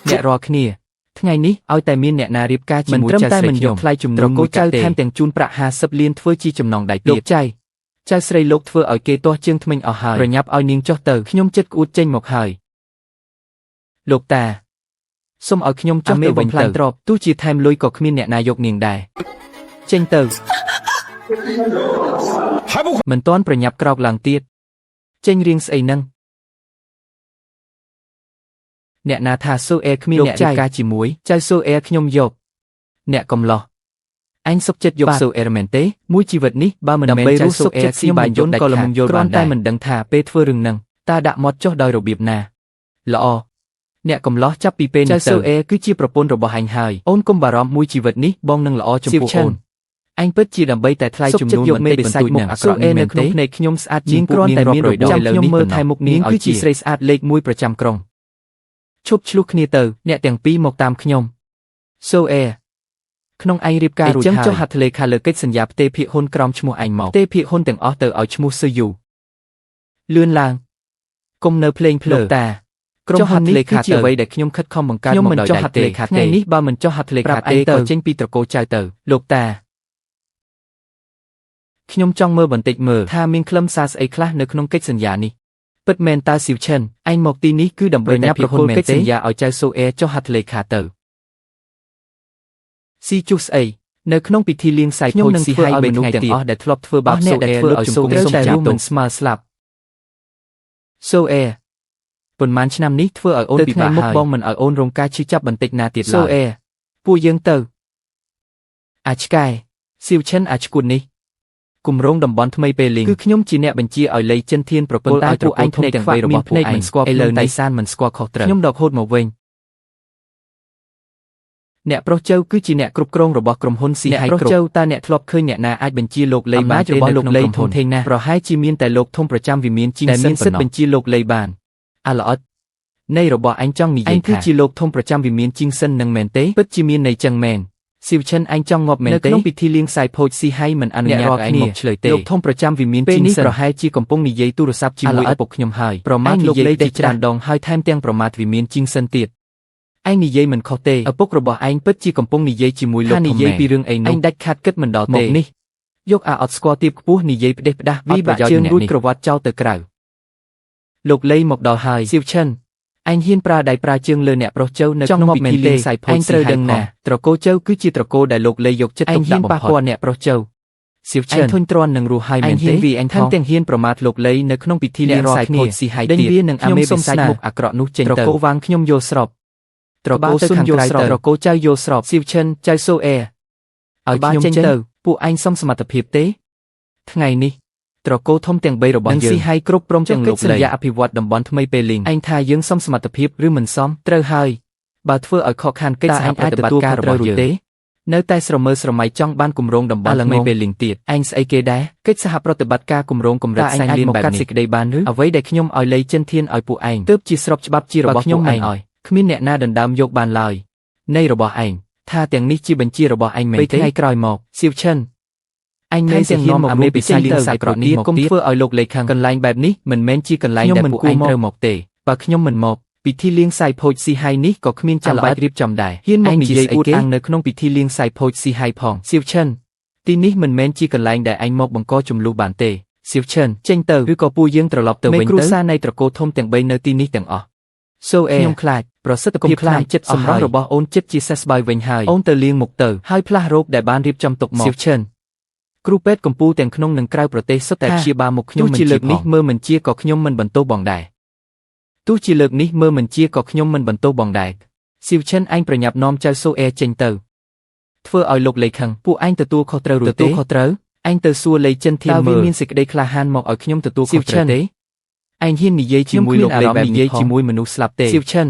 អ្នករាល់គ្នាថ្ងៃនេះឲ្យតែមានអ្នកណារៀបការជាមួយចៅស្រីខ្ញុំថ្លៃជំនួសមួយចៅថែមទាំងជូនប្រាក់50លានធ្វើជាចំណងដៃទៀតលោកចៅស្រីលោកធ្វើឲ្យគេទាស់ជើងធ្មេញអស់ហើយប្រញាប់ឲ្យនាងចុះទៅខ្ញុំចិត្តក្អួតចេញមកហើយលោកតាសូមឲ្យខ្ញុំចុះទៅវិញទៅទោះជាថែមលុយក៏គ្មានអ្នកណាយកនាងដែរចេញទៅមិនទាន់ប្រញាប់ក្រោកឡើងទៀតចេញរៀងស្អីនឹងអ្នកណាថាសូអែគ្មានអ្នករៀបការជាមួយចៅសូអែខ្ញុំយកអ្នកកំឡោះអញសុខចិត្តយកសូអែមែនទេមួយជីវិតនេះបើមិនមែនចៅសូអែខ្ញុំបាយយន្តក៏ល្មមយល់បានតែមិនដឹងថាពេលធ្វើរឿងហ្នឹងតើដាក់មាត់ចុះដោយរបៀបណាល្អអ្នកកំឡោះចាប់ពីពេលនេះទៅចៅសូអែគឺជាប្រពន្ធរបស់អញហើយអូនកុំបារម្ភមួយជីវិតនេះបងនឹងល្អចំពោះអូនអញពិតជាដើម្បីតែថ្លៃជំនួសមិនតិចបន្តួចនឹងអាក្រក់នេះមែនទេនៅក្នុងភ្នែកខ្ញុំស្អាតជាងគ្រាន់តែមានរយចាំខ្ញុំមើលថែមុខនាងគឺជាស្រីស្អាតលេខ1ប្រចាំក្រុងឈប់ឆ្លោះគ្នាទៅអ្នកទាំងពីរមកតាមខ្ញុំសូអែក្នុងឯងរៀបការរួចហើយចឹងចុះហត្ថលេខាលើកិច្ចសន្យាផ្ទេរភាគហ៊ុនក្រោមឈ្មោះឯងមកផ្ទេរភាគហ៊ុនទាំងអស់ទៅឲ្យឈ្មោះស៊ឺយូលឿនឡើងគុំនៅភ្លេងភ្លើតាក្រុមហ៊ុននេះគឺជាអ្វីដែលខ្ញុំខិតខំបង្កើតមកដោយដៃទេថ្ងៃនេះបើមិនចុះហត្ថលេខាទេក៏ចេញពីត្រកូលចៅទៅលោកតាខ្ញុំចង់មើលបន្តិចមើលថាមានខ្លឹមសារស្អីខ្លះនៅក្នុងកិច្ចសន្យានេះពិតមែនតើស៊ីវឈិនឯងមកទីនេះគឺដើម្បីតែប្រគល់កិច្ចសន្យាឲ្យចៅសូអែចុះហត្ថលេខាទៅស៊ីជុះស្អីនៅក្នុងពិធីលៀងសាយភោជស៊ីហើយបេនោះទាំងអស់ដែលធ្លាប់ធ្វើបាបសូអែធ្វើឲ្យសូអែតែរួមមិនស្មើស្លាប់សូអែប៉ុន្មានឆ្នាំនេះធ្វើឲ្យអូនពិបាកហើយបងមិនឲ្យអូនរងការឈឺចាប់បន្តិចណាទៀតឡើយសូអែពួកយើងទៅអាឆ្កែស៊ីវឈិនអាឆ្កួននេះគម្រោងតំបន់ថ្មីពេលលីងគឺខ្ញុំជាអ្នកបញ្ជាឲ្យលៃចិនធានប្រគល់ឲ្យពួកឯងភ្នែកទាំង3របស់ពួកឯងមិនស្គាល់ឥឡូវនេះសានមិនស្គាល់ខុសត្រូវខ្ញុំដកហូតមកវិញអ្នកប្រុសចៅគឺជាអ្នកគ្រប់គ្រងរបស់ក្រុមហ៊ុនស៊ីហៃគ្រប់ប្រុសចៅតើអ្នកធ្លាប់ឃើញអ្នកណាអាចបញ្ជាលោកលៃបានទេរបស់លោកលៃធំធេងណាស់ប្រហែលជាមានតែលោកធំប្រចាំវិមានជីងសិនមានសិទ្ធិបញ្ជាលោកលៃបានអាល្អិតនៃរបស់អញចង់និយាយថាអញគឺជាលោកធំប្រចាំវិមានជីងសិននឹងមែនទេពិតជាមានន័យចឹងមែនស៊ីវឈិនអញចង់ងាប់មែនទេនៅក្នុងពិធីលៀងសាយភោជស៊ីហៃមិនអនុញ្ញាតឲ្យឯងមកឆ្លើយទេលោកធំប្រចាំវិមានជីងសិនប្រហែលជាកំពុងនិយាយទូរស័ព្ទជាមួយឪពុកខ្ញុំហើយប្រមាថលោកលៃទីច្រើនដងហើយថែមទាំងប្រមាថវិមានជីងសិនទៀតឯងនិយាយមិនខុសទេឪពុករបស់ឯងពិតជាកំពុងនិយាយជាមួយលោកធំនិយាយពីរឿងអីនោះឯងដាច់ខាតគិតមិនដល់ទេមកនេះយកអាអត់ស្គាល់ទៀបខ្ពស់និយាយផ្ដេសផ្ដាស់វិបាកជើងរួចក្រវ៉ាត់ចោលទៅក្រៅលោកលៃមកដល់ហើយស៊ីវឈិនអញហ៊ានប្រើដៃប្រើជើងលើអ្នកប្រុសចៅនៅក្នុងពិធីលៀងសាយភោជន៍ត្រូវដឹងណាត្រកូលចៅគឺជាត្រកូលដែលលោកលៃយកចិត្តទុកដាក់បំផុតឯងហ៊ានប៉ះពាល់អ្នកប្រុសចៅស៊ីវឈិនអញធុញទ្រាន់នឹងរស់ហើយមែនទេអញថែមទាំងហ៊ានប្រមាថលោកលៃនៅក្នុងពិធីលៀងសាយភោជន៍ស៊ីហៃទៀតវានឹងអាមេបិសាចមុខអាក្រក់នោះចេញទៅត្រកូលវាងខ្ញុំយល់ស្របត្រកូលស៊ុនយល់ស្របត្រកូលចៅយល់ស្របស៊ីវឈិនចៅសូអែឲ្យខ្ញុំចេញទៅពួកឯងសុំសមត្ថភាពទេថ្ងៃនេះត្រកូលធំទាំង3របស់យើងនឹងស៊ីហៃគ្រប់ព្រមទាំងលោកលៃសន្យាអភិវឌ្ឍតំបន់ថ្មីពេលលីងឯងថាយើងសុំសមត្ថភាពឬមិនសមត្រូវហើយបើធ្វើឲ្យខកខានកិច្ចសហប្រតិបត្តិការរបស់យើងទេនៅតែស្រមើស្រមៃចង់បានគម្រោងតំបន់ថ្មីពេលលីងទៀតឯងស្អីគេដែរកិច្ចសហប្រតិបត្តិការគម្រោងកម្រិតសែនលៀនបែបនេះសេចក្តីបានឬអ្វីដែលខ្ញុំឲ្យលៃចិនធានឲ្យពួកឯងទើបជាស្របច្បាប់ជារបស់ខ្ញុំមិនឲ្យគ្មានអ្នកណាដណ្ដើមយកបានឡើយនៃរបស់ឯងថាទាំងនេះជាបញ្ជារបស់ឯងមែនទេថ្ងៃក្រោយមកស៊ីវឈិនអញនឹងទាំងនាំអាមេបិសាចលៀងសាយក្រក់នេះមកទៀតធ្វើឲ្យលោកលេខខាងកន្លែងបែបនេះមិនមែនជាកន្លែងដែលពួកឯងត្រូវមកទេបើខ្ញុំមិនមកពិធីលៀងសាយភោជន៍ស៊ីហៃនេះក៏គ្មានចាំបាច់រៀបចំដែរហ៊ានមកនិយាយអួតអាងនៅក្នុងពិធីលៀងសាយភោជន៍ស៊ីហៃផងស៊ីវឈិនទីនេះមិនមែនជាកន្លែងដែលឯងមកបង្កចំនួនបានទេស៊ីវឈិនចេញទៅឬក៏ពួកយើងត្រឡប់ទៅវិញទៅគ្រួសារនៃត្រកូលធំទាំង3នៅទីនេះទាំងអស់សូអែខ្ញុំខ្លាចប្រសិទ្ធភាពខ្លាំងចិត្តសម្រស់របស់អូនចិត្តជាសេះស្បើយវិញហើយអូនទៅលៀងមុខទៅហើយផ្លាស់រោគដែលបានរៀបចំទុកមកស៊ីវឈិនគ្រូពេទ្យកំពូលទាំងក្នុងនិងក្រៅប្រទេសសុទ្ធតែព្យាបាលមុខខ្ញុំមិនជាលើកនេះមើលមិនជាក៏ខ្ញុំមិនបន្ទោសបងដែរទោះជាលើកនេះមើលមិនជាក៏ខ្ញុំមិនបន្ទោសបងដែរស៊ីវឈិនឯងប្រញាប់នាំចៅសូអែចេញទៅធ្វើឲ្យលោកលៃខឹងពួកឯងទទួលខុសត្រូវឬទេខុសត្រូវឯងទៅសួរលៃចិនធានមើលមានសេចក្តីក្លាហានមកឲ្យខ្ញុំទទួលខុសត្រូវទេឯងហ៊ាននិយាយជាមួយលោកលៃបែបនេះនិយាយជាមួយមនុស្សស្លាប់ទេស៊ីវឈិន